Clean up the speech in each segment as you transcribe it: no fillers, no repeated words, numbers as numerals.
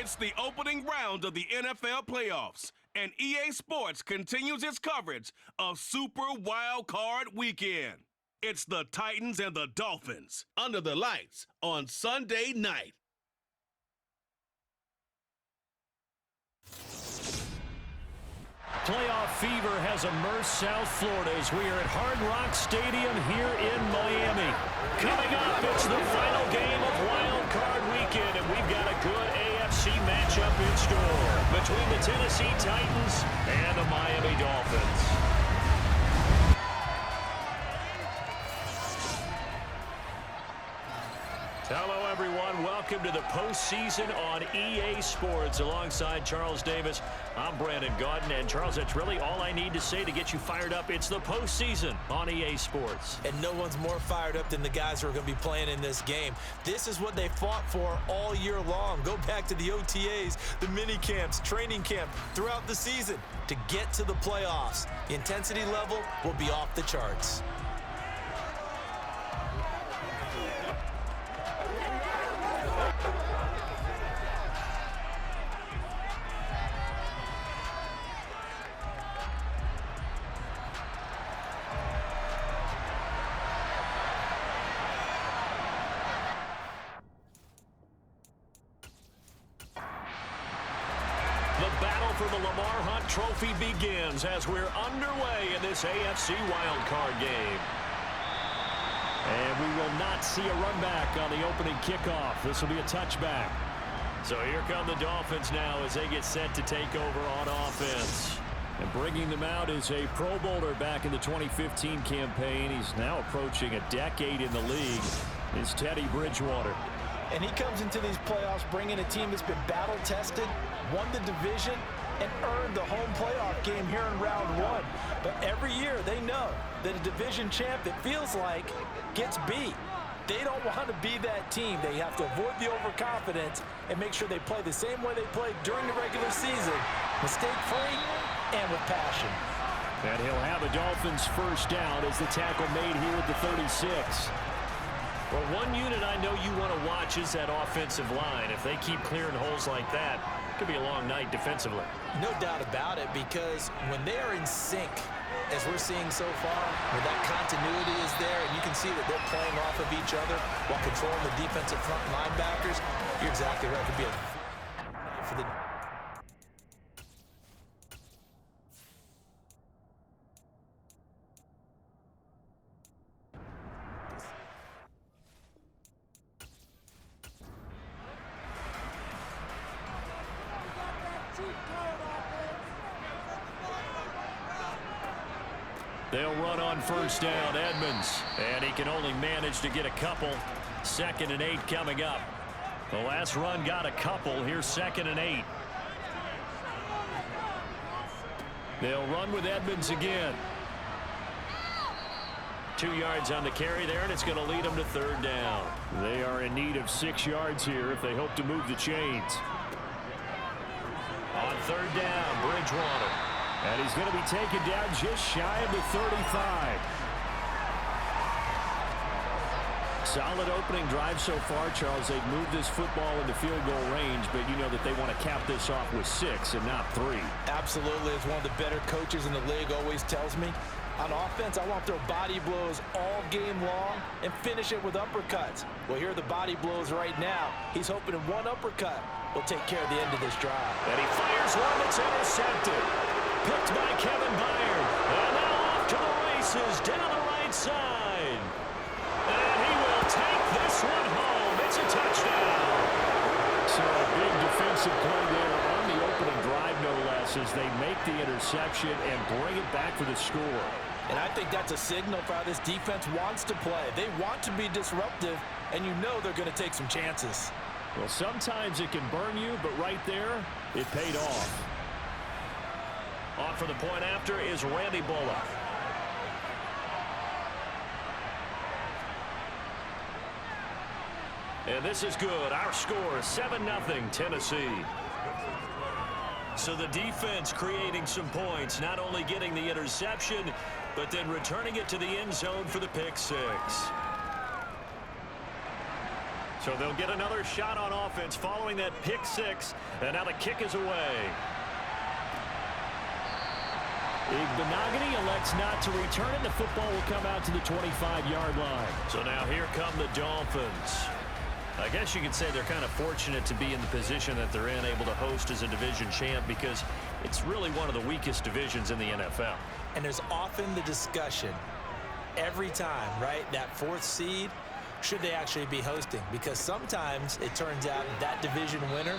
It's the opening round of the NFL playoffs, and EA Sports continues its coverage of Super Wild Card Weekend. It's the Titans and the Dolphins under the lights on Sunday night. Playoff fever has immersed South Florida as we are at Hard Rock Stadium here in Miami. Coming up, it's the final game of Wild Card Weekend, and we've got a good AFC matchup in store between the Tennessee Titans and the Miami Dolphins. Hello, everyone. Welcome to the postseason on EA Sports. Alongside Charles Davis, I'm Brandon Gaudin. And, Charles, that's really all I need to say to get you fired up. It's the postseason on EA Sports. And no one's more fired up than the guys who are going to be playing in this game. This is what they fought for all year long. Go back to the OTAs, the mini camps, training camp, throughout the season to get to the playoffs. The intensity level will be off the charts. Trophy begins as we're underway in this AFC wildcard game. And we will not see a run back on the opening kickoff. This will be a touchback. So here come the Dolphins now as they get set to take over on offense. And bringing them out is a Pro Bowler back in the 2015 campaign. He's now approaching a decade in the league. It's Teddy Bridgewater. And he comes into these playoffs bringing a team that's been battle-tested, won the division, and earned the home playoff game here in round one. But every year they know that a division champ that feels like gets beat. They don't want to be that team. They have to avoid the overconfidence and make sure they play the same way they played during the regular season, mistake-free and with passion. And he'll have a Dolphins first down as the tackle made here at the 36. Well, one unit I know you want to watch is that offensive line. If they keep clearing holes like that, it could be a long night defensively. No doubt about it, because when they are in sync, as we're seeing so far, when that continuity is there and you can see that they're playing off of each other while controlling the defensive front linebackers, you're exactly right. It could be a for the They'll run on first down, Edmonds, and he can only manage to get a couple. 2nd and 8 coming up. The last run got a couple. Here's 2nd and 8. They'll run with Edmonds again. 2 yards on the carry there, and it's going to lead them to 3rd down. They are in need of 6 yards here if they hope to move the chains. On 3rd down, Bridgewater. And he's going to be taken down just shy of the 35. Solid opening drive so far, Charles. They've moved this football into field goal range, but you know that they want to cap this off with 6 and not 3. Absolutely. As one of the better coaches in the league always tells me, on offense, I want their body blows all game long and finish it with uppercuts. Well, here are the body blows right now. He's hoping in one uppercut will take care of the end of this drive. And he fires one that's intercepted. Picked by Kevin Byard. And now off to the races down the right side. And he will take this one home. It's a touchdown. So a big defensive play there on the opening drive, no less, as they make the interception and bring it back for the score. And I think that's a signal for how this defense wants to play. They want to be disruptive, and you know they're going to take some chances. Well, sometimes it can burn you, but right there, it paid off. On for the point after is Randy Bullock. And this is good. Our score, 7-0 Tennessee. So the defense creating some points, not only getting the interception, but then returning it to the end zone for the pick 6. So they'll get another shot on offense following that pick six. And now the kick is away. Igbenogany elects not to return it. The football will come out to the 25-yard line. So now here come the Dolphins. I guess you could say they're kind of fortunate to be in the position that they're in, able to host as a division champ, because it's really one of the weakest divisions in the NFL. And there's often the discussion every time, right, that fourth seed, should they actually be hosting? Because sometimes it turns out that division winner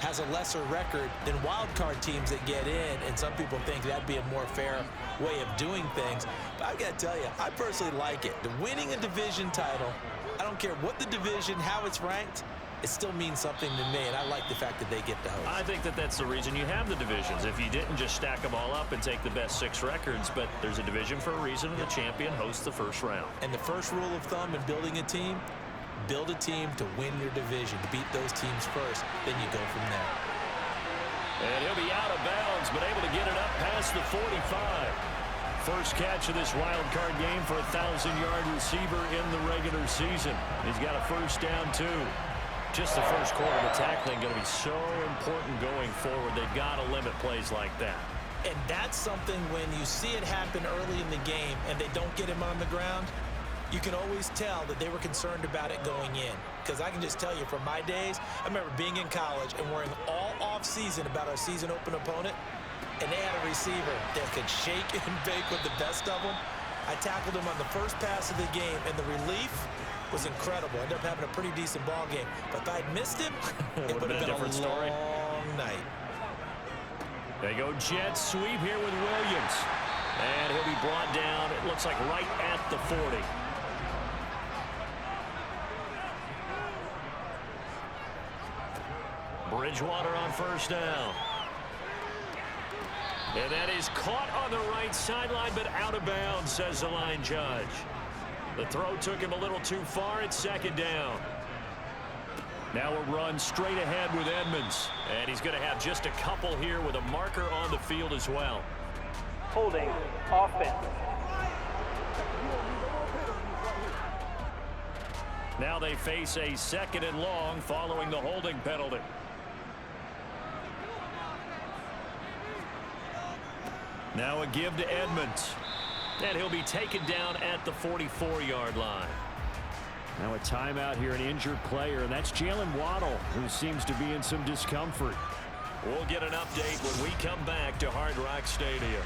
has a lesser record than wild card teams that get in, and some people think that'd be a more fair way of doing things. But I've got to tell you, I personally like it. The winning a division title, I don't care what the division, how it's ranked, it still means something to me, and I like the fact that they get to host. I think that that's the reason you have the divisions. If you didn't just stack them all up and take the best 6 records, but there's a division for a reason, and the champion hosts the first round. And the first rule of thumb in building a team, build a team to win your division, to beat those teams first, then you go from there. And he'll be out of bounds, but able to get it up past the 45. First catch of this wild card game for a 1,000-yard receiver in the regular season. He's got a first down, too. Just the first quarter of the tackling going to be so important going forward. They've got to limit plays like that. And that's something when you see it happen early in the game and they don't get him on the ground, you can always tell that they were concerned about it going in. Because I can just tell you from my days, I remember being in college and worrying all off-season about our season open opponent, and they had a receiver that could shake and bake with the best of them. I tackled him on the first pass of the game, and the relief was incredible. Ended up having a pretty decent ball game. But if I'd missed him, it would have been a different story. long night. They go jet sweep here with Williams. And he'll be brought down, it looks like right at the 40. Bridgewater on first down. And that is caught on the right sideline, but out of bounds, says the line judge. The throw took him a little too far. It's second down. Now a run straight ahead with Edmonds. And he's going to have just a couple here with a marker on the field as well. Holding offense. Now they face a second and long following the holding penalty. Now a give to Edmonds. And he'll be taken down at the 44-yard line. Now a timeout here, an injured player, and that's Jalen Waddle, who seems to be in some discomfort. We'll get an update when we come back to Hard Rock Stadium.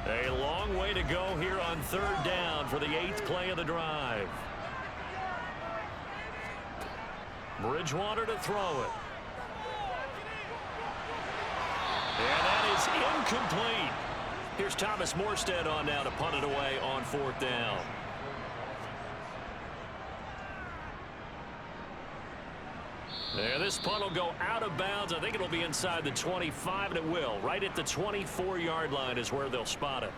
A long way to go here on third down for the 8th play of the drive. Bridgewater to throw it. And that is incomplete. Here's Thomas Morstead on now to punt it away on fourth down. There, this punt will go out of bounds. I think it'll be inside the 25, and it will. Right at the 24-yard line is where they'll spot it.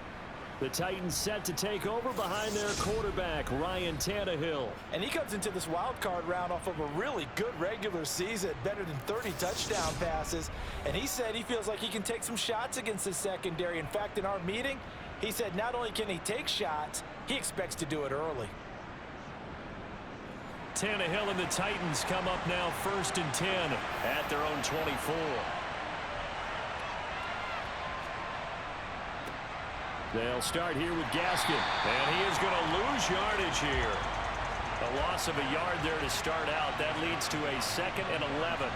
The Titans set to take over behind their quarterback, Ryan Tannehill. And he comes into this wild card round off of a really good regular season, better than 30 touchdown passes. And he said he feels like he can take some shots against the secondary. In fact, in our meeting, he said not only can he take shots, he expects to do it early. Tannehill and the Titans come up now 1st and 10 at their own 24. They'll start here with Gaskin, and he is going to lose yardage here. A loss of a yard there to start out. That leads to a 2nd and 11.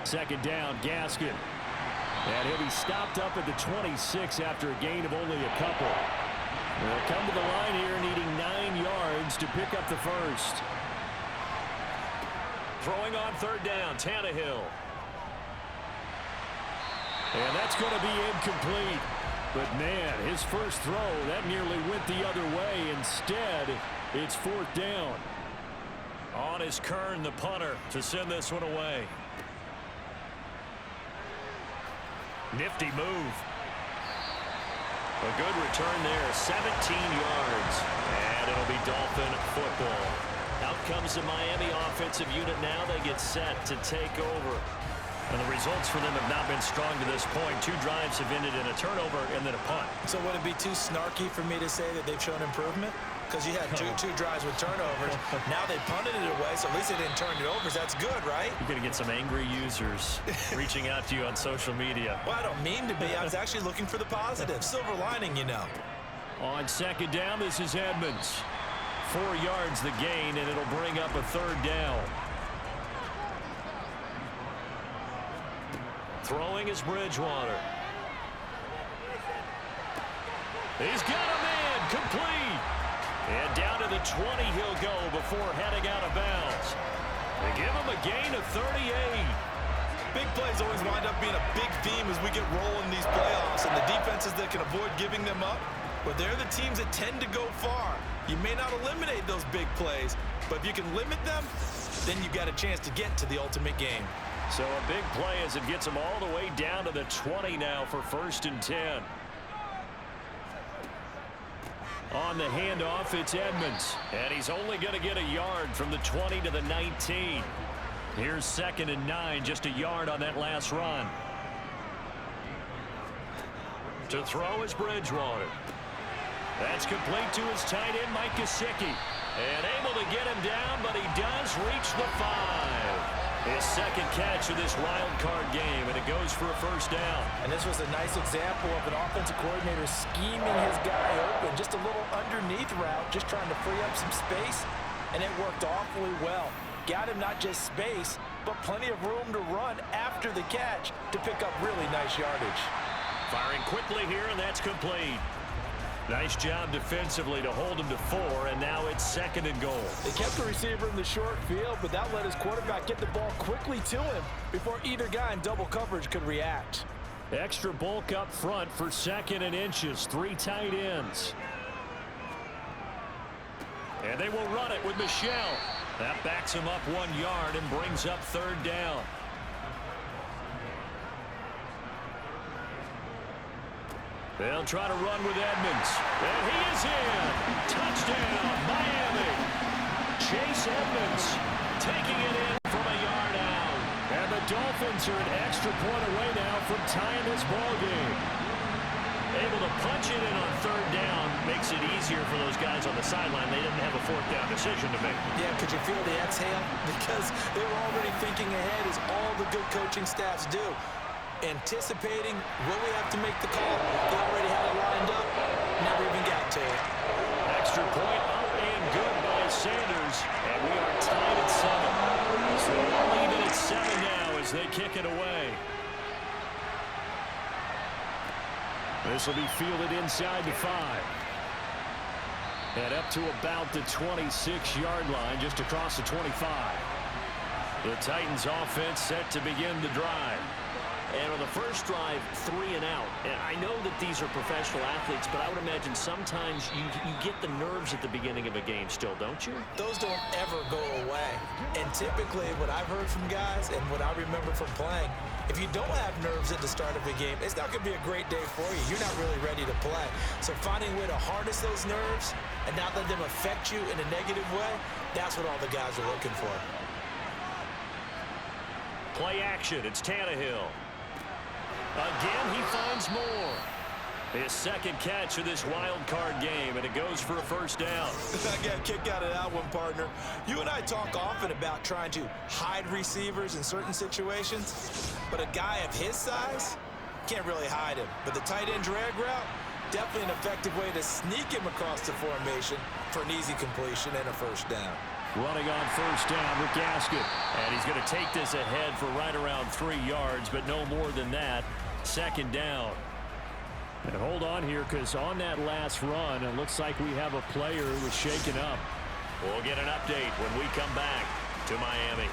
Second down, Gaskin. And he'll be stopped up at the 26 after a gain of only a couple. They'll come to the line here needing 9 yards to pick up the first. Throwing on third down, Tannehill. And that's going to be incomplete. But, man, his first throw, that nearly went the other way. Instead, it's fourth down. On is Kern, the punter, to send this one away. Nifty move. A good return there, 17 yards. And it'll be Dolphin football. Out comes the Miami offensive unit now. They get set to take over. And the results for them have not been strong to this point. 2 drives have ended in a turnover and then a punt. So would it be too snarky for me to say that they've shown improvement? Because you had two drives with turnovers. Now they punted it away, so at least they didn't turn it over. That's good, right? You're going to get some angry users reaching out to you on social media. Well, I don't mean to be. I was actually looking for the positive. Silver lining, you know. On second down, this is Edmonds. 4 yards the gain, and it'll bring up a 3rd down. Throwing is Bridgewater. He's got a man, complete. And down to the 20 he'll go before heading out of bounds. They give him a gain of 38. Big plays always wind up being a big theme as we get rolling in these playoffs, and the defenses that can avoid giving them up, but they're the teams that tend to go far. You may not eliminate those big plays, but if you can limit them, then you got a chance to get to the ultimate game. So a big play as it gets them all the way down to the 20 now for 1st and 10. On the handoff, it's Edmonds, and he's only going to get a yard from the 20 to the 19. Here's 2nd and 9, just a yard on that last run. To throw is Bridgewater. That's complete to his tight end, Mike Gesicki. And able to get him down, but he does reach the 5. His 2nd catch of this wild card game, and it goes for a 1st down. And this was a nice example of an offensive coordinator scheming his guy open. Just a little underneath route, just trying to free up some space, and it worked awfully well. Got him not just space, but plenty of room to run after the catch to pick up really nice yardage. Firing quickly here, and that's complete. Nice job defensively to hold him to 4, and now it's 2nd and goal. They kept the receiver in the short field, but that let his quarterback get the ball quickly to him before either guy in double coverage could react. Extra bulk up front for 2nd and inches. 3 tight ends. And they will run it with Michel. That backs him up 1 yard and brings up 3rd down. They'll try to run with Edmonds. And he is in. Touchdown, Miami. Chase Edmonds taking it in from a yard out. And the Dolphins are an extra point away now from tying this ball game. Able to punch it in on 3rd down makes it easier for those guys on the sideline. They didn't have a 4th down decision to make. Yeah, could you feel the exhale? Because they were already thinking ahead, as all the good coaching staffs do. Anticipating, will we have to make the call? They already had it lined up, never even got to it. Extra point up and good by Sanders, and we are tied at 7. So we'll leave it at 7 now as they kick it away. This will be fielded inside the 5. And up to about the 26-yard line, just across the 25. The Titans offense set to begin the drive. And on the first drive, 3 and out. And I know that these are professional athletes, but I would imagine sometimes you get the nerves at the beginning of a game still, don't you? Those don't ever go away. And typically what I've heard from guys and what I remember from playing, if you don't have nerves at the start of a game, it's not going to be a great day for you. You're not really ready to play. So finding a way to harness those nerves and not let them affect you in a negative way, that's what all the guys are looking for. Play action. It's Tannehill. Again, he finds more. His 2nd catch of this wild card game, and it goes for a 1st down. I got a kick out of that one, partner. You and I talk often about trying to hide receivers in certain situations, but a guy of his size can't really hide him. But the tight end drag route, definitely an effective way to sneak him across the formation for an easy completion and a 1st down. Running on 1st down with Gaskin. And he's going to take this ahead for right around 3 yards, but no more than that. 2nd down. And hold on here, because on that last run, it looks like we have a player who was shaken up. We'll get an update when we come back to Miami.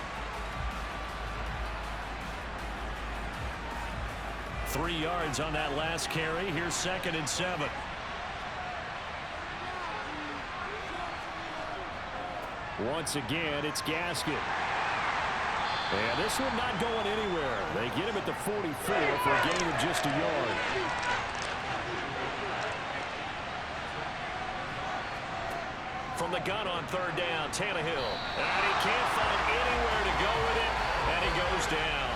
3 yards on that last carry. Here's 2nd and 7. Once again, it's Gaskin. And this one not going anywhere. They get him at the 44 for a gain of just a yard. From the gun on 3rd down, Tannehill. And he can't find anywhere to go with it, and he goes down.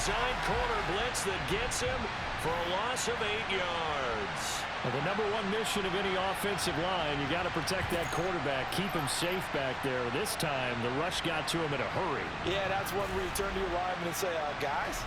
outside corner blitz that gets him for a loss of 8 yards. Well, the number one mission of any offensive line, you got to protect that quarterback, keep him safe back there. This time, the rush got to him in a hurry. Yeah, that's one where you turn to your lineman and say, guys,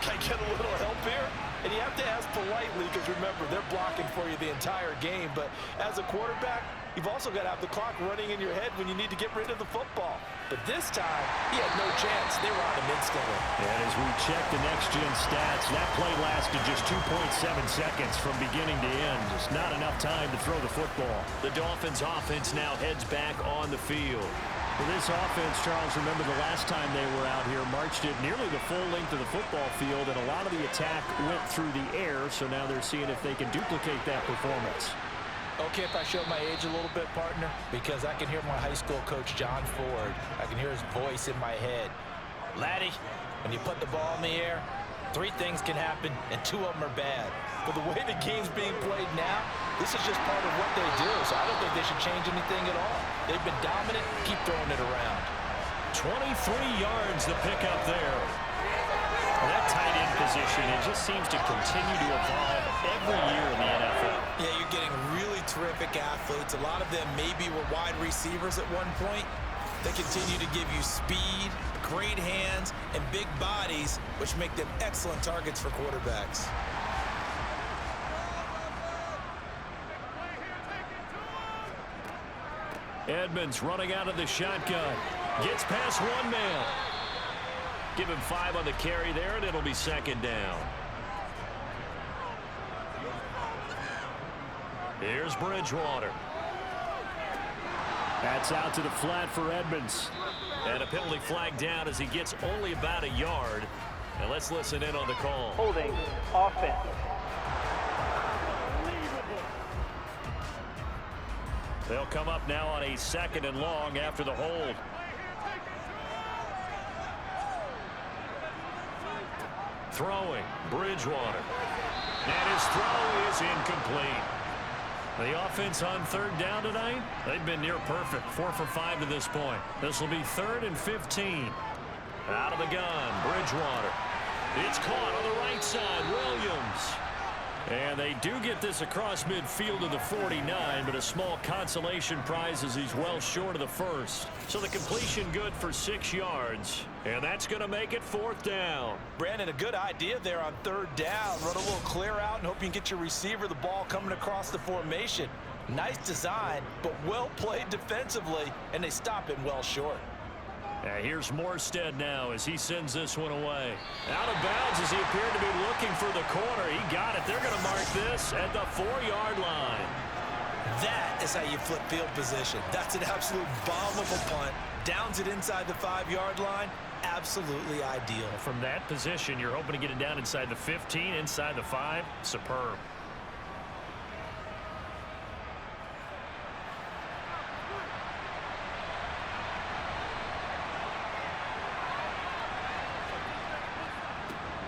can I get a little help here? And you have to ask politely because, remember, they're blocking for you the entire game. But as a quarterback, you've also got to have the clock running in your head when you need to get rid of the football. But this time, he had no chance. They were on him instantly. And as we check the next-gen stats, that play lasted just 2.7 seconds from beginning to end. Just not enough time to throw the football. The Dolphins offense now heads back on the field. For this offense, Charles, remember the last time they were out here, marched it nearly the full length of the football field, and a lot of the attack went through the air, so now they're seeing if they can duplicate that performance. Okay, if I show my age a little bit, partner, because I can hear my high school coach, John Ford. I can hear his voice in my head. Laddie, when you put the ball in the air, 3 things can happen, and 2 of them are bad. But the way the game's being played now, this is just part of what they do, so I don't think they should change anything at all. They've been dominant. Keep throwing it around. 23 yards the pickup there. Well, that tight end position, it just seems to continue to evolve every year in the NFL. Yeah, you're getting really terrific athletes. A lot of them maybe were wide receivers at one point. They continue to give you speed, great hands, and big bodies, which make them excellent targets for quarterbacks. Edmonds running out of the shotgun. Gets past 1 man. Give him 5 on the carry there, and it'll be 2nd down. Here's Bridgewater. That's out to the flat for Edmonds. And a penalty flag down as he gets only about a yard. And let's listen in on the call. Holding offense. They'll come up now on a 2nd and long after the hold. Throwing, Bridgewater. And his throw is incomplete. The offense on 3rd down tonight, they've been near perfect. 4 for 5 to this point. This will be 3rd and 15. Out of the gun, Bridgewater. It's caught on the right side, Williams. And they do get this across midfield to the 49, but a small consolation prize as he's well short of the first. So the completion good for 6 yards, and that's going to make it 4th down. Brandon, a good idea there on 3rd down. Run a little clear out and hope you can get your receiver the ball coming across the formation. Nice design, but well played defensively, and they stop it well short. Here's Morstead now as he sends this one away. Out of bounds as he appeared to be looking for the corner. He got it. They're going to mark this at the 4-yard line. That is how you flip field position. That's an absolute bomb of a punt. Downs it inside the 5-yard line. Absolutely ideal. From that position, you're hoping to get it down inside the 15, inside the 5. Superb.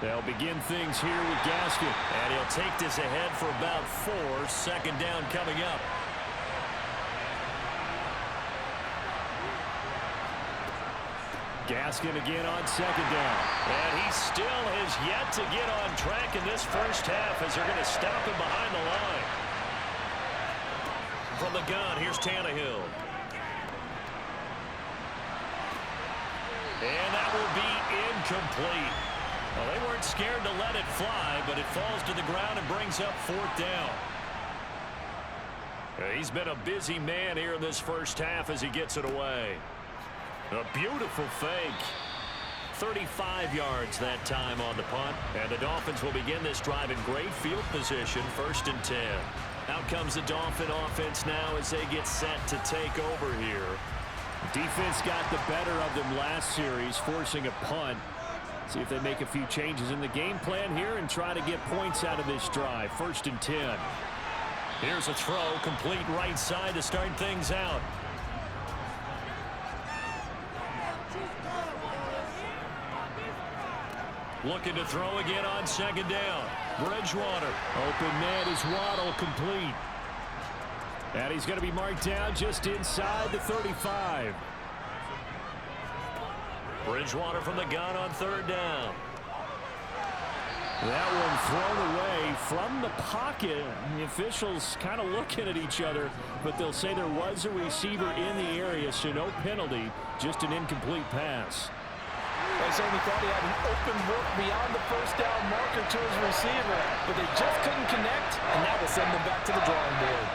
They'll begin things here with Gaskin. And he'll take this ahead for about 4. 2nd down coming up. Gaskin again on 2nd down. And he still has yet to get on track in this first half as they're going to stop him behind the line. From the gun, here's Tannehill. And that will be incomplete. Well, they weren't scared to let it fly, but it falls to the ground and brings up 4th down. He's been a busy man here in this first half as he gets it away. A beautiful fake. 35 yards that time on the punt. And the Dolphins will begin this drive in great field position, 1st and 10. Out comes the Dolphin offense now as they get set to take over here. Defense got the better of them last series, forcing a punt. See if they make a few changes in the game plan here and try to get points out of this drive. 1st and 10. Here's a throw, complete right side to start things out. Looking to throw again on 2nd down. Bridgewater. Open man is Waddle, complete. And he's going to be marked down just inside the 35. Bridgewater from the gun on 3rd down. That one thrown away from the pocket. The officials kind of looking at each other, but they'll say there was a receiver in the area, so no penalty, just an incomplete pass. They certainly thought he had an open look beyond the first down marker to his receiver, but they just couldn't connect, and now they'll send them back to the drawing board.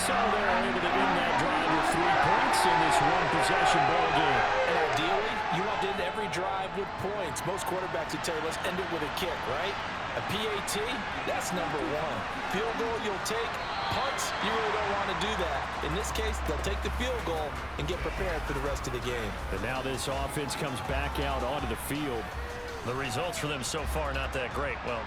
So they're able to end that drive with 3 points in this one-possession ball game. And ideally, you want to end every drive with points. Most quarterbacks would tell you, let's end it with a kick, right? A PAT, that's number 1. Field goal you'll take. Punts, you really don't want to do that. In this case, they'll take the field goal and get prepared for the rest of the game. And now this offense comes back out onto the field. The results for them so far not that great. Well,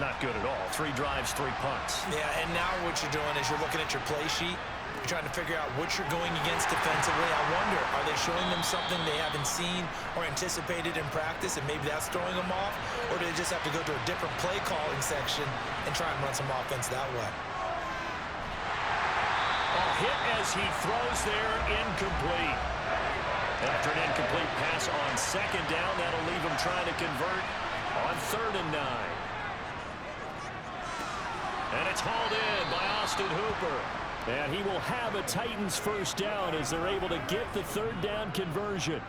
not good at all. 3 drives, 3 punts. Yeah, and now what you're doing is you're looking at your play sheet. You're trying to figure out what you're going against defensively. I wonder, are they showing them something they haven't seen or anticipated in practice, and maybe that's throwing them off? Or do they just have to go to a different play calling section and try and run some offense that way? Hit as he throws there, incomplete. After an incomplete pass on 2nd down, that'll leave him trying to convert on 3rd and 9. And it's hauled in by Austin Hooper. And he will have a Titans first down as they're able to get the 3rd down conversion.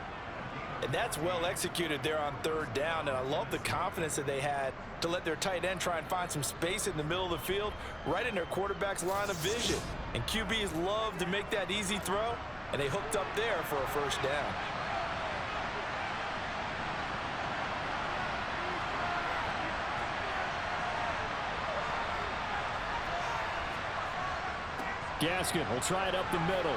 And that's well executed there on 3rd down, and I love the confidence that they had to let their tight end try and find some space in the middle of the field, right in their quarterback's line of vision. And QBs love to make that easy throw, and they hooked up there for a first down. Gaskin will try it up the middle.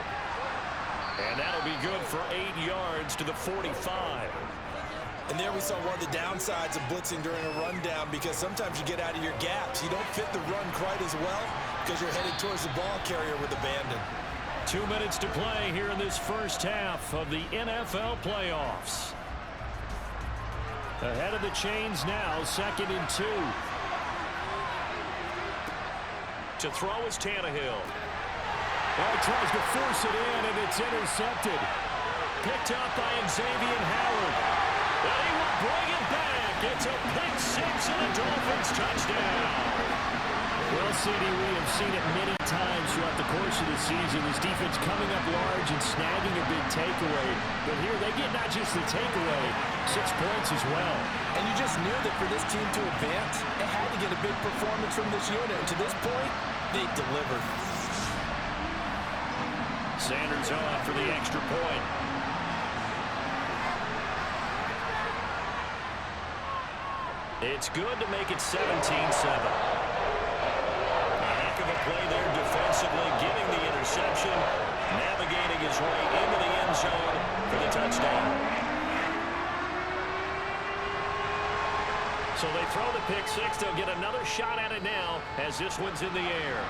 And that'll be good for 8 yards to the 45. And there we saw one of the downsides of blitzing during a rundown, because sometimes you get out of your gaps. You don't fit the run quite as well because you're headed towards the ball carrier with abandon. 2 minutes to play here in this first half of the NFL playoffs. Ahead of the chains now, 2nd and 2. To throw is Tannehill. Well, he tries to force it in, and it's intercepted. Picked up by Xavier Howard. And he will bring it back. It's a pick 6 and a Dolphins touchdown. Well, City, we have seen it many times throughout the course of the season. This defense coming up large and snagging a big takeaway. But here they get not just the takeaway, 6 points as well. And you just knew that for this team to advance, it had to get a big performance from this unit. And to this point, they delivered. Sanders on for the extra point. It's good to make it 17-7. A heck of a play there defensively, getting the interception, navigating his way into the end zone for the touchdown. So they throw the pick 6. They'll get another shot at it now as this one's in the air.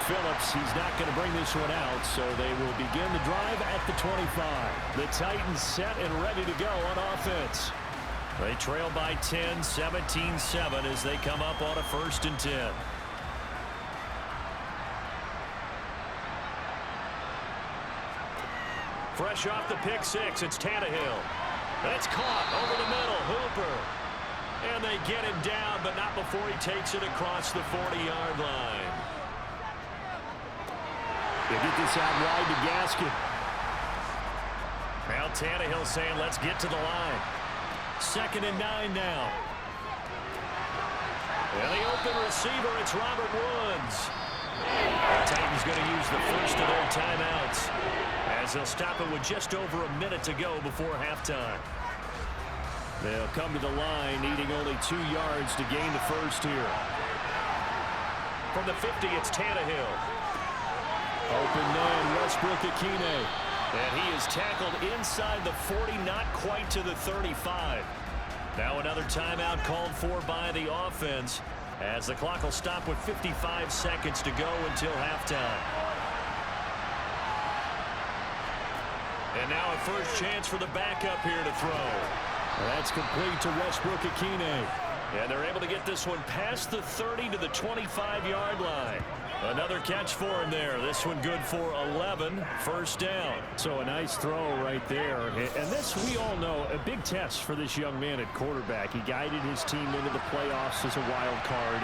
Phillips, he's not going to bring this one out, so they will begin the drive at the 25. The Titans set and ready to go on offense. They trail by 10, 17-7 as they come up on a 1st and 10. Fresh off the pick 6, it's Tannehill. That's caught over the middle, Hooper. And they get him down, but not before he takes it across the 40-yard line. They get this out wide to Gaskin. Now Tannehill saying, let's get to the line. 2nd and 9 now. And the open receiver, it's Robert Woods. The Titans going to use the first of their timeouts as they'll stop it with just over a minute to go before halftime. They'll come to the line, needing only 2 yards to gain the first here. From the 50, it's Tannehill. Open man, Westbrook-Ikhine. And he is tackled inside the 40, not quite to the 35. Now another timeout called for by the offense as the clock will stop with 55 seconds to go until halftime. And now a first chance for the backup here to throw. That's complete to Westbrook-Ikhine. And they're able to get this one past the 30 to the 25-yard line. Another catch for him there. This one good for 11, first down. So a nice throw right there. And this, we all know, a big test for this young man at quarterback. He guided his team into the playoffs as a wild card.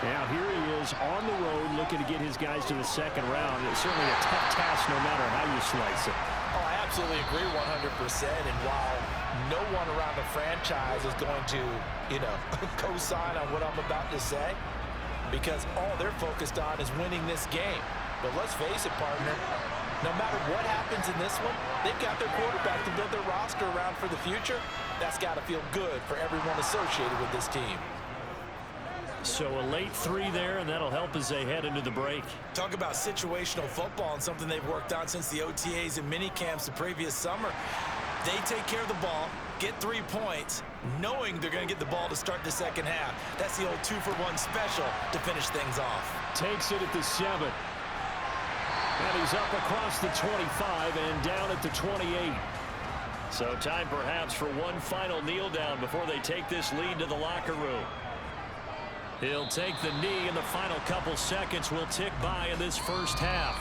Now here he is on the road looking to get his guys to the second round. It's certainly a tough task no matter how you slice it. Oh, I absolutely agree 100%. And while no one around the franchise is going to, co-sign on what I'm about to say, because all they're focused on is winning this game. But let's face it, partner, no matter what happens in this one, they've got their quarterback to build their roster around for the future. That's got to feel good for everyone associated with this team. So a late 3 there, and that'll help as they head into the break. Talk about situational football and something they've worked on since the OTAs and mini camps the previous summer. They take care of the ball, get 3 points, knowing they're going to get the ball to start the second half. That's the old 2-for-1 special to finish things off. Takes it at the 7. And he's up across the 25 and down at the 28. So time perhaps for one final kneel down before they take this lead to the locker room. He'll take the knee, and the final couple seconds will tick by in this first half.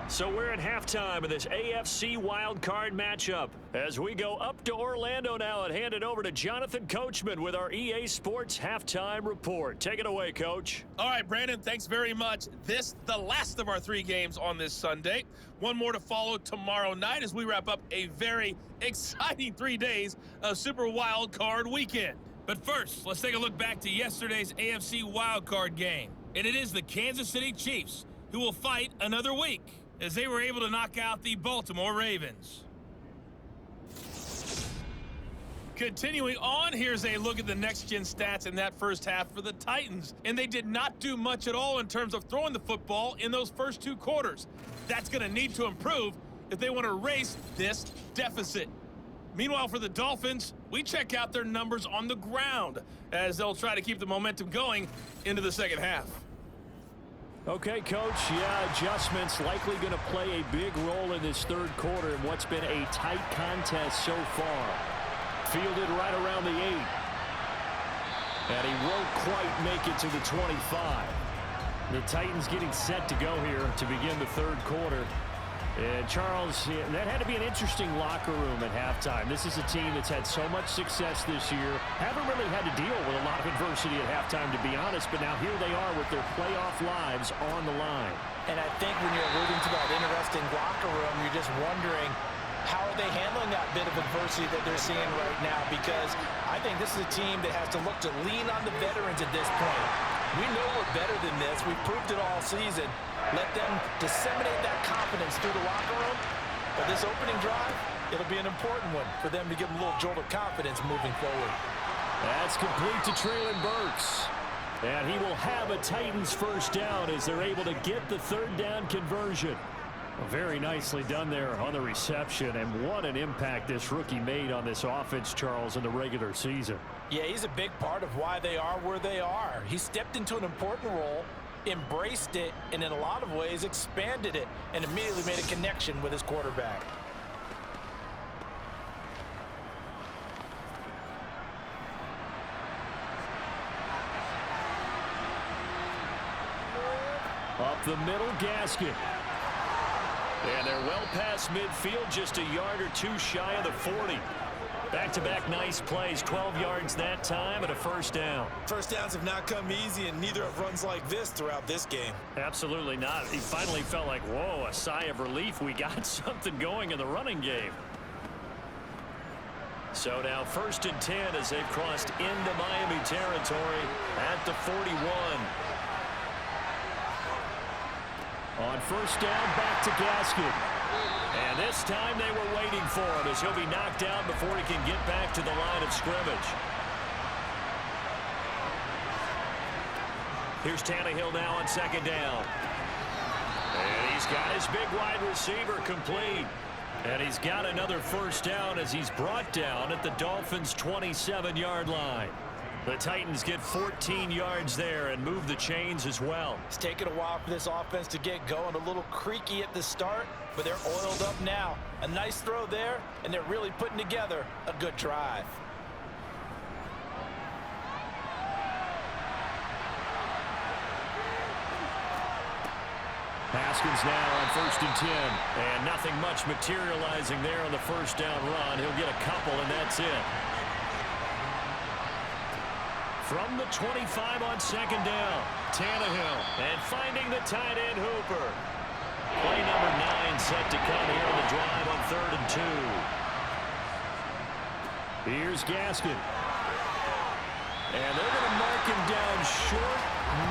So we're at halftime of this AFC wildcard matchup as we go up to Orlando now and hand it over to Jonathan Coachman with our EA Sports halftime report. Take it away, Coach. All right, Brandon, thanks very much. This, the last of our 3 games on this Sunday. One more to follow tomorrow night as we wrap up a very exciting 3 days of Super Wildcard Weekend. But first, let's take a look back to yesterday's AFC wildcard game. And it is the Kansas City Chiefs who will fight another week as they were able to knock out the Baltimore Ravens. Continuing on, here's a look at the next-gen stats in that first half for the Titans. And they did not do much at all in terms of throwing the football in those first 2 quarters. That's going to need to improve if they want to erase this deficit. Meanwhile, for the Dolphins, we check out their numbers on the ground as they'll try to keep the momentum going into the second half. Okay, Coach, adjustments likely going to play a big role in this third quarter in what's been a tight contest so far. Fielded right around the 8. And he won't quite make it to the 25. The Titans getting set to go here to begin the third quarter. And Charles, that had to be an interesting locker room at halftime. This is a team that's had so much success this year. Haven't really had to deal with a lot of adversity at halftime, to be honest. But now here they are with their playoff lives on the line. And I think when you're alluding to that interesting locker room, you're just wondering, how are they handling that bit of adversity that they're seeing right now? Because I think this is a team that has to look to lean on the veterans at this point. We know we're better than this. We've proved it all season. Let them disseminate that confidence through the locker room. But this opening drive, it'll be an important one for them to give them a little jolt of confidence moving forward. That's complete to Treylon Burks. And he will have a Titans first down as they're able to get the third down conversion. Very nicely done there on the reception, and what an impact this rookie made on this offense, Charles, in the regular season. Yeah, he's a big part of why they are where they are. He stepped into an important role, embraced it, and in a lot of ways expanded it, and immediately made a connection with his quarterback. Up the middle, Gaskin. And they're well past midfield, just a yard or 2 shy of the 40. Back-to-back nice plays, 12 yards that time and a first down. First downs have not come easy, and neither have runs like this throughout this game. Absolutely not. He finally felt like, whoa, a sigh of relief. We got something going in the running game. So now 1st and 10 as they've crossed into Miami territory at the 41. On first down, back to Gaskin. And this time they were waiting for him as he'll be knocked down before he can get back to the line of scrimmage. Here's Tannehill now on 2nd down. And he's got his big wide receiver complete. And he's got another first down as he's brought down at the Dolphins' 27-yard line. The Titans get 14 yards there and move the chains as well. It's taken a while for this offense to get going. A little creaky at the start, but they're oiled up now. A nice throw there, and they're really putting together a good drive. Haskins now on 1st and 10. And nothing much materializing there on the first down run. He'll get a couple, and that's it. From the 25 on 2nd down, Tannehill. And finding the tight end, Hooper. Play number 9 set to come here on the drive on 3rd and 2. Here's Gaskin. And they're going to mark him down short,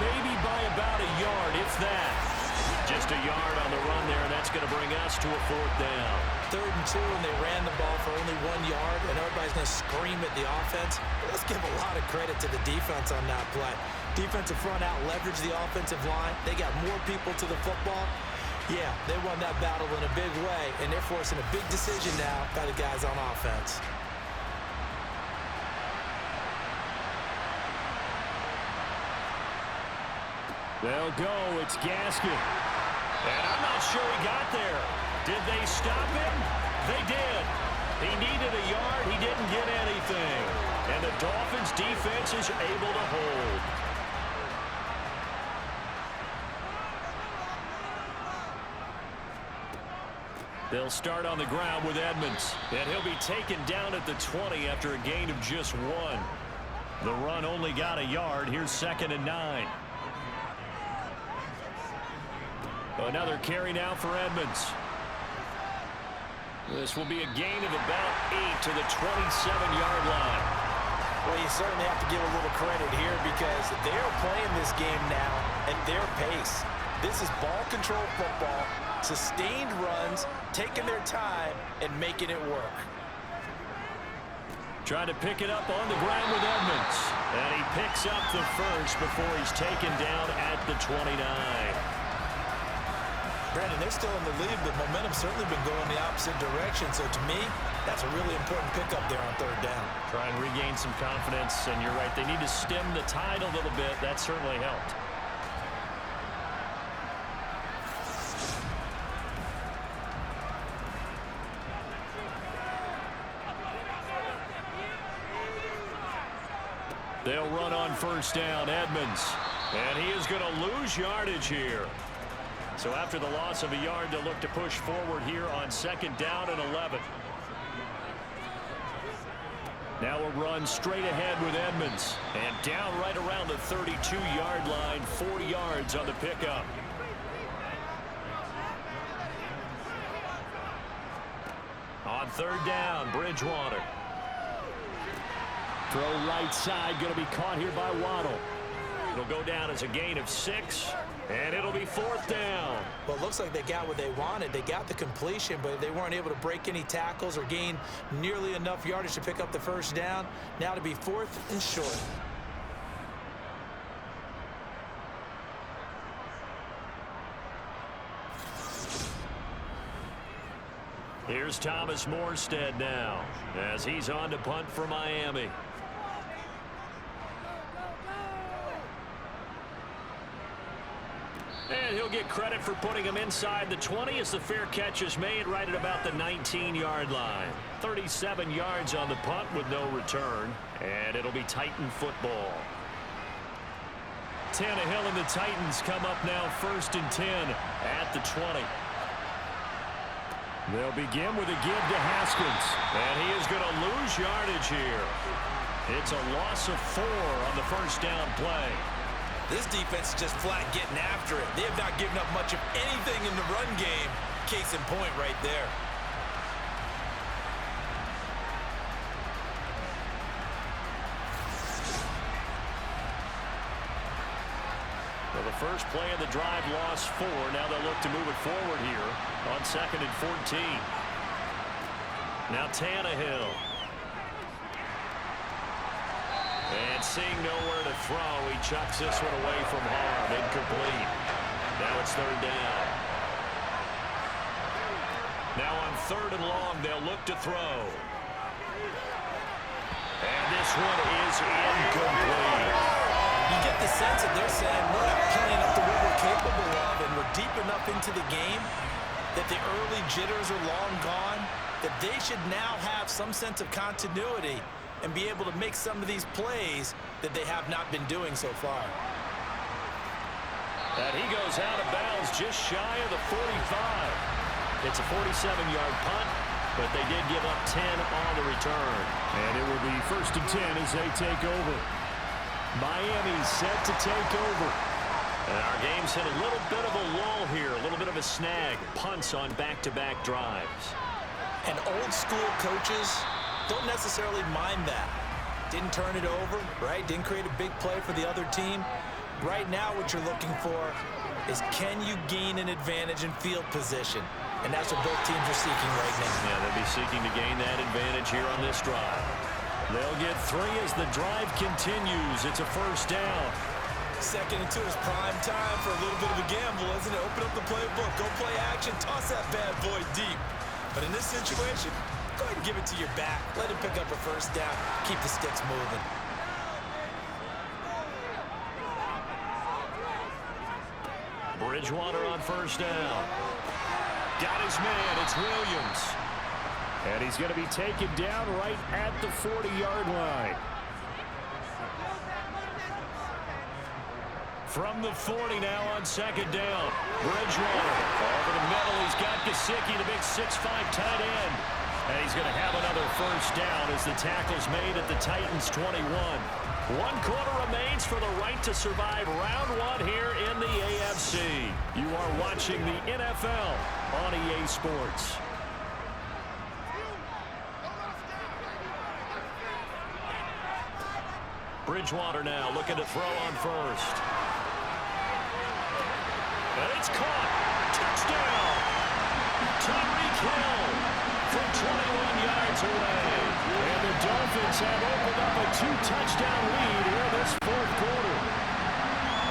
maybe by about a yard, if that. Just a yard on the run there, and that's going to bring us to a 4th down. 3rd and 2, and they ran the ball for only 1 yard, and everybody's going to scream at the offense. Let's give a lot of credit to the defense on that play. Defensive front out leveraged the offensive line. They got more people to the football. Yeah, they won that battle in a big way, and they're forcing a big decision now by the guys on offense. They'll go. It's Gaskin. And I'm not sure he got there. Did they stop him? They did. He needed a yard. He didn't get anything. And the Dolphins defense is able to hold. They'll start on the ground with Edmonds. And he'll be taken down at the 20 after a gain of just 1. The run only got a yard. Here's 2nd and 9. Another carry now for Edmonds. This will be a gain of about 8 to the 27-yard line. Well, you certainly have to give a little credit here because they're playing this game now at their pace. This is ball control football, sustained runs, taking their time, and making it work. Trying to pick it up on the ground with Edmonds. And he picks up the first before he's taken down at the 29. Brandon, they're still in the lead, but momentum's certainly been going the opposite direction. So to me, that's a really important pickup there on 3rd down. Try and regain some confidence, and you're right. They need to stem the tide a little bit. That certainly helped. They'll run on 1st down, Edmonds. And he is going to lose yardage here. So after the loss of a yard, they'll look to push forward here on 2nd down and 11. Now a run straight ahead with Edmonds. And down right around the 32-yard line, 4 yards on the pickup. On 3rd down, Bridgewater. Throw right side, going to be caught here by Waddle. It'll go down as a gain of 6, and it'll be 4th down. Well, it looks like they got what they wanted. They got the completion, but they weren't able to break any tackles or gain nearly enough yardage to pick up the 1st down. Now to be 4th and short. Here's Thomas Morstead now as he's on to punt for Miami. And he'll get credit for putting him inside the 20 as the fair catch is made right at about the 19-yard line. 37 yards on the punt with no return, and it'll be Titan football. Tannehill and the Titans come up now 1st and 10 at the 20. They'll begin with a give to Haskins, and he is going to lose yardage here. It's a loss of 4 on the 1st down play. This defense is just flat getting after it. They have not given up much of anything in the run game. Case in point right there. Well, the first play of the drive lost 4. Now they'll look to move it forward here on 2nd and 14. Now Tannehill. And seeing nowhere to throw, he chucks this one away from harm. Incomplete. Now it's 3rd down. Now on 3rd and long, they'll look to throw. And this one is incomplete. You get the sense that they're saying we're not playing up to what we're capable of, and we're deep enough into the game that the early jitters are long gone, that they should now have some sense of continuity and be able to make some of these plays that they have not been doing so far. And he goes out of bounds just shy of the 45. It's a 47-yard punt, but they did give up 10 on the return. And it will be 1st and 10 as they take over. Miami set to take over. And our game's hit a little bit of a lull here, a little bit of a snag. Punts on back-to-back drives. And old-school coaches don't necessarily mind that. Didn't turn it over, right? Didn't create a big play for the other team. Right now what you're looking for is, can you gain an advantage in field position? And that's what both teams are seeking right now. Yeah, they'll be seeking to gain that advantage here on this drive. They'll get 3 as the drive continues. It's a 1st down. 2nd and 2 is prime time for a little bit of a gamble, isn't it? Open up the playbook, go play action, toss that bad boy deep. But in this situation, go ahead and give it to your back. Let him pick up a 1st down. Keep the sticks moving. Bridgewater on 1st down. Got his man. It's Williams. And he's going to be taken down right at the 40-yard line. From the 40 now on 2nd down. Bridgewater over the middle. He's got Gesicki, the big 6'5" tight end. And he's going to have another 1st down as the tackle's made at the Titans' 21. 1 quarter remains for the right to survive round 1 here in the AFC. You are watching the NFL on EA Sports. Bridgewater now looking to throw on 1st. And it's caught. Touchdown. Tyreek Hill from 21 yards away. And the Dolphins have opened up a 2-touchdown lead here this 4th quarter.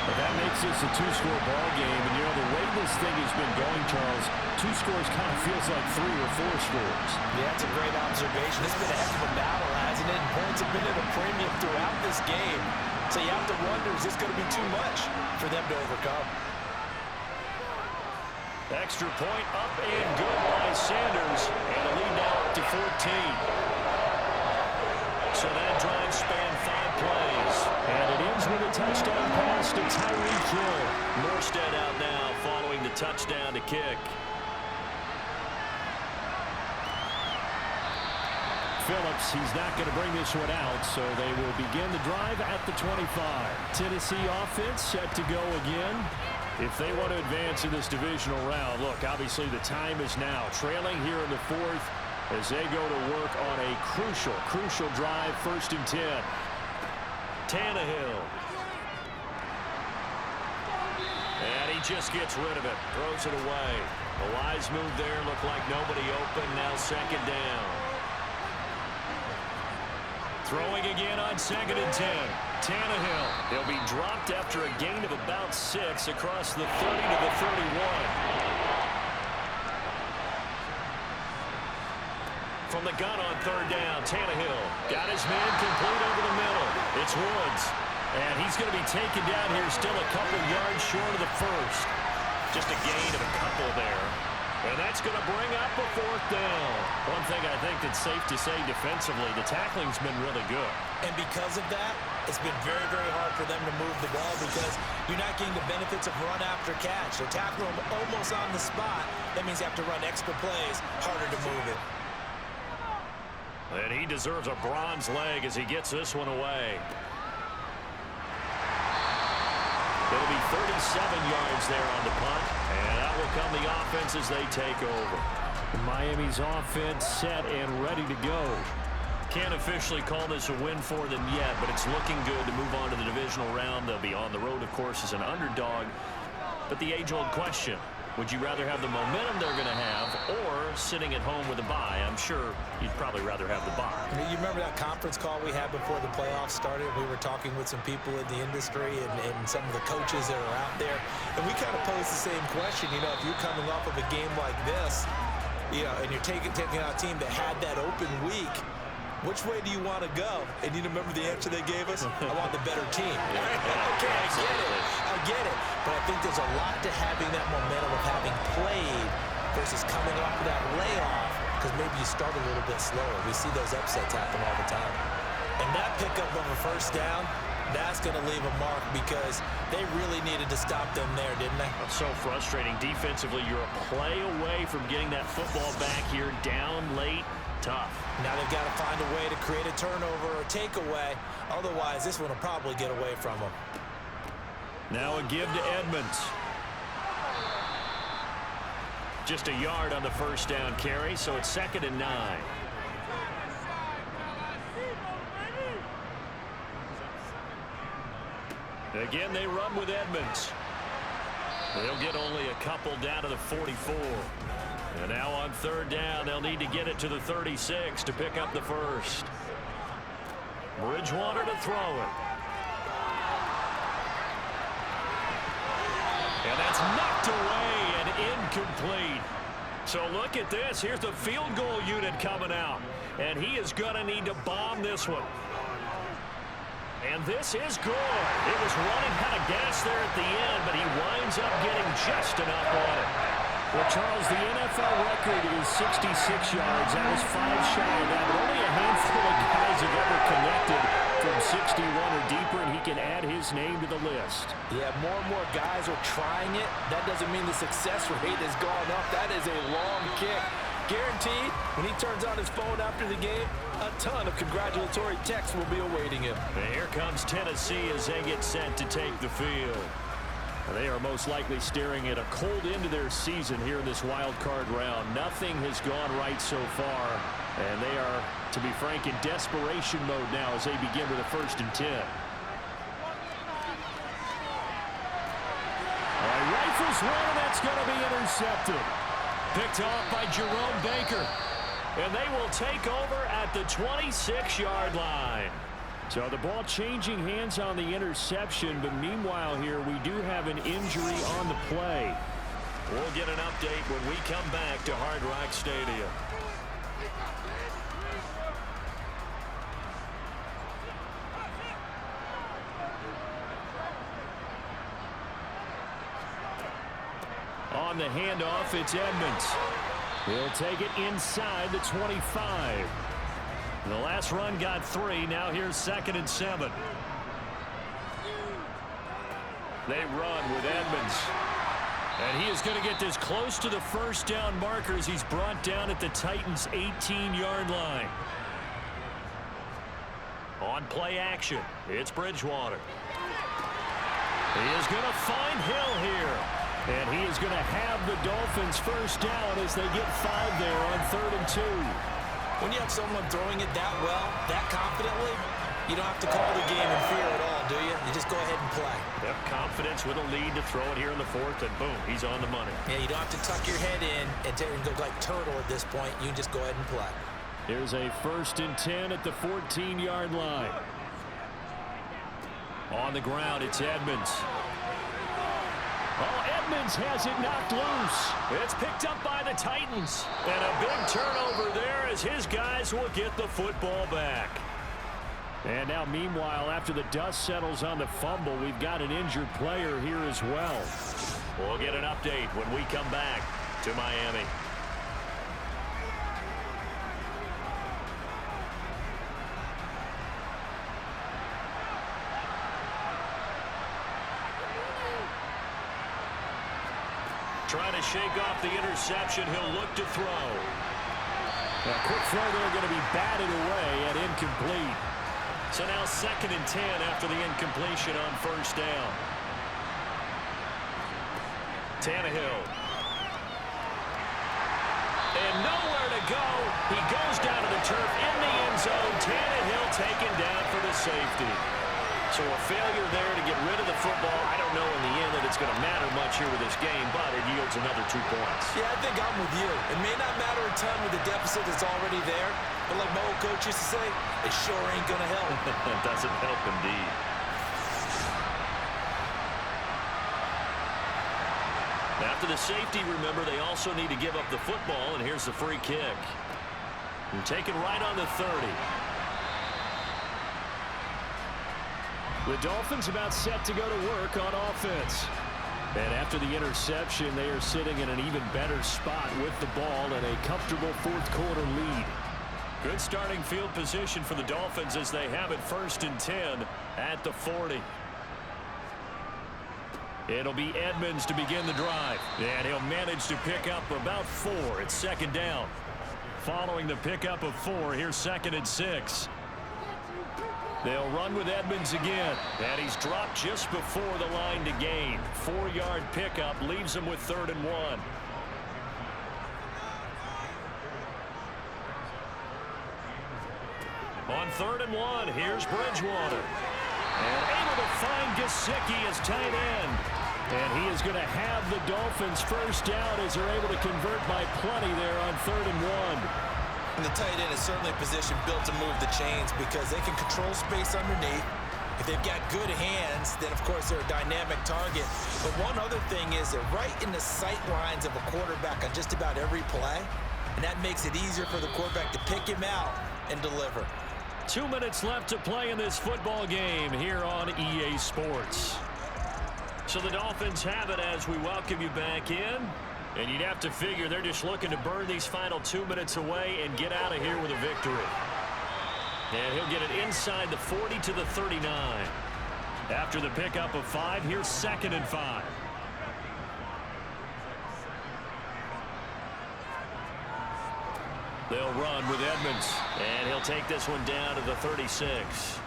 But that makes this a 2-score ball game. And, you know, the way this thing has been going, Charles, 2 scores kind of feels like 3 or 4 scores. Yeah, that's a great observation. It's been a heck of a battle, hasn't it? And points have been at a premium throughout this game. So you have to wonder, is this going to be too much for them to overcome? Extra point up and good by Sanders. And a lead now up to 14. So that drive spanned 5 plays. And it ends with a touchdown pass to Tyreek Hill. Morstead out now following the touchdown to kick. Phillips, he's not going to bring this one out, so they will begin the drive at the 25. Tennessee offense set to go again. If they want to advance in this divisional round, look, obviously the time is now. Trailing here in the 4th as they go to work on a crucial drive, 1st and 10. Tannehill. And he just gets rid of it. Throws it away. A wise move there. Looked like nobody open. Now 2nd down. Throwing again on 2nd and 10. Tannehill. He'll be dropped after a gain of about 6 across the 30 to the 31. From the gun on 3rd down, Tannehill got his man complete over the middle. It's Woods. And he's going to be taken down here still a couple yards short of the 1st. Just a gain of a couple there. And that's going to bring up a 4th down. One thing I think that's safe to say defensively, the tackling's been really good. And because of that, it's been very, very hard for them to move the ball because you're not getting the benefits of run after catch. They're tackling them almost on the spot. That means you have to run extra plays, harder to move it. And he deserves a bronze leg as he gets this one away. It'll be 37 yards there on the punt. And out will come the offense as they take over. Miami's offense set and ready to go. Can't officially call this a win for them yet, but it's looking good to move on to the divisional round. They'll be on the road, of course, as an underdog. But the age-old question, would you rather have the momentum they're going to have or sitting at home with a bye? I'm sure you'd probably rather have the bye. You remember that conference call we had before the playoffs started? We were talking with some people in the industry and some of the coaches that are out there. And we kind of posed the same question. You know, if you're coming off of a game like this, you know, and you're taking out a team that had that open week, which way do you want to go? And you remember the answer they gave us? I want the better team. Okay, I get it. But I think there's a lot to having that momentum of having played versus coming off of that layoff because maybe you start a little bit slower. We see those upsets happen all the time. And that pickup of a 1st down, That's going to leave a mark because they really needed to stop them there, didn't they? That's so frustrating. Defensively, you're a play away from getting that football back here, down late. Tough. Now they've got to find a way to create a turnover or takeaway. Otherwise, this one will probably get away from them. Now a give to Edmonds. Just a yard on the first down carry, so it's 2nd and 9. Again, they run with Edmonds. They'll get only a couple down to the 44. And now on 3rd down, they'll need to get it to the 36 to pick up the first. Bridgewater to throw it. And that's knocked away and incomplete. So look at this. Here's the field goal unit coming out. And he is going to need to bomb this one. And this is good. It was running out of gas there at the end, but he winds up getting just enough on it. Well, Charles, the NFL record is 66 yards. That was 5 shy of that, but only a handful of guys have ever connected from 61 or deeper, and he can add his name to the list. Yeah, more and more guys are trying it. That doesn't mean the success rate has gone up. That is a long kick. Guaranteed, when he turns on his phone after the game, a ton of congratulatory texts will be awaiting him. And here comes Tennessee as they get set to take the field. They are most likely staring at a cold end of their season here in this wild card round. Nothing has gone right so far, and they are, to be frank, in desperation mode now as they begin with a 1st and 10. All right, rifles one, and that's going to be intercepted. Picked off by Jerome Baker, and they will take over at the 26-yard line. So the ball changing hands on the interception, but meanwhile here we do have an injury on the play. We'll get an update when we come back to Hard Rock Stadium. On the handoff, it's Edmonds. He'll take it inside the 25. The last run got 3. Now here's 2nd and 7. They run with Edmonds. And he is going to get this close to the first down marker as he's brought down at the Titans' 18-yard line. On play action, it's Bridgewater. He is going to find Hill here. And he is going to have the Dolphins first down as they get 5 there on 3rd and 2. When you have someone throwing it that well, that confidently, you don't have to call the game in fear at all, do you? You just go ahead and play. Yep, confidence with a lead to throw it here in the 4th, and boom, he's on the money. Yeah, you don't have to tuck your head in and go like turtle at this point. You can just go ahead and play. Here's a 1st and 10 at the 14-yard line. On the ground, it's Edmonds. Oh, Edmonds has it knocked loose. It's picked up by the Titans. And a big turnover there as his guys will get the football back. And now, meanwhile, after the dust settles on the fumble, we've got an injured player here as well. We'll get an update when we come back to Miami. Trying to shake off the interception. He'll look to throw. A quick throw there going to be batted away and incomplete. So now 2nd and 10 after the incompletion on 1st down. Tannehill. And nowhere to go. He goes down to the turf in the end zone. Tannehill taken down for the safety. So a failure there to get rid of the football. I don't know in the end that it's going to matter much here with this game, but it yields another 2 points. Yeah, I think I'm with you. It may not matter a ton with the deficit that's already there, but like my old coach used to say, it sure ain't going to help. It doesn't help indeed. After the safety, remember, they also need to give up the football, and here's the free kick. And taken right on the 30. The Dolphins about set to go to work on offense. And after the interception, they are sitting in an even better spot with the ball and a comfortable 4th quarter lead. Good starting field position for the Dolphins as they have it 1st and 10 at the 40. It'll be Edmonds to begin the drive, and he'll manage to pick up about 4. It's 2nd down. Following the pickup of 4, here's 2nd and 6. They'll run with Edmonds again, and he's dropped just before the line to gain. 4-yard pickup leaves him with 3rd and 1. On 3rd and 1, here's Bridgewater. And able to find Gesicki as tight end. And he is going to have the Dolphins first down as they're able to convert by plenty there on 3rd and 1. And the tight end is certainly a position built to move the chains because they can control space underneath. If they've got good hands, then of course they're a dynamic target. But one other thing is they're right in the sight lines of a quarterback on just about every play. And that makes it easier for the quarterback to pick him out and deliver. 2 minutes left to play in this football game here on EA Sports. So the Dolphins have it as we welcome you back in. And you'd have to figure they're just looking to burn these final 2 minutes away and get out of here with a victory. And he'll get it inside the 40 to the 39. After the pickup of 5, here's 2nd and 5. They'll run with Edmonds, and he'll take this one down to the 36.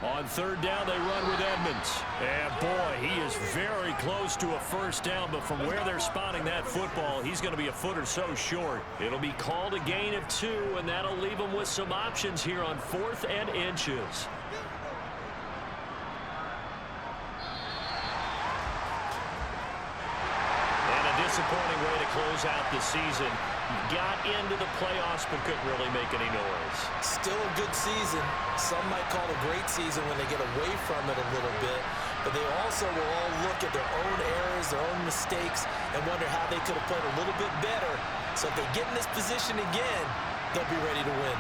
On 3rd down, they run with Edmonds. And boy, he is very close to a first down, but from where they're spotting that football, he's going to be a foot or so short. It'll be called a gain of 2, and that'll leave him with some options here on 4th and inches. And a disappointing way to close out the season. Got into the playoffs but couldn't really make any noise. Still a good season. Some might call it a great season when they get away from it a little bit. But they also will all look at their own errors, their own mistakes, and wonder how they could have played a little bit better. So if they get in this position again, they'll be ready to win.